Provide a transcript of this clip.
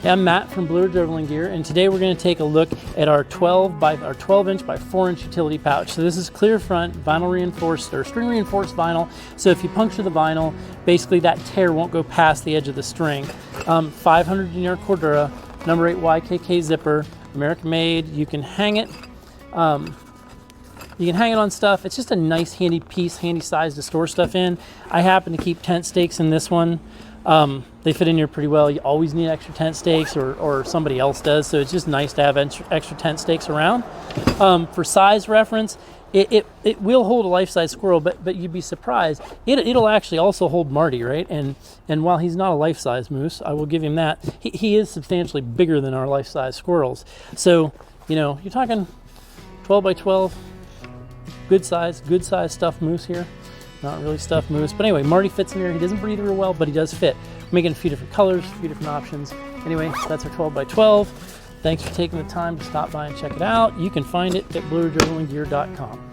Hey, I'm Matt from Blue Ridge Overland Gear, and today we're going to take a look at our 12 inch by 4 inch utility pouch. So this is clear front, vinyl reinforced or string reinforced vinyl. So if you puncture the vinyl, basically that tear won't go past the edge of the string. 500 Nylon Cordura, number 8 YKK zipper, American made. You can hang it. You can hang it on stuff. It's just a nice handy piece, handy size to store stuff in. I happen to keep tent stakes in this one. They fit in here pretty well. You always need extra tent stakes, or somebody else does, so it's just nice to have extra tent stakes around. For size reference, it will hold a life-size squirrel, but you'd be surprised. It'll actually also hold Marty, right? And while he's not a life-size moose, I will give him that, he is substantially bigger than our life-size squirrels. So, you know, you're talking 12 by 12, good size stuffed moose here. Not really stuffed moose, but anyway, Marty fits in here. He doesn't breathe real well, but he does fit. We're making a few different colors, a few different options. Anyway, that's our 12 by 12. Thanks for taking the time to stop by and check it out. You can find it at blueridgeoverlandgear.com.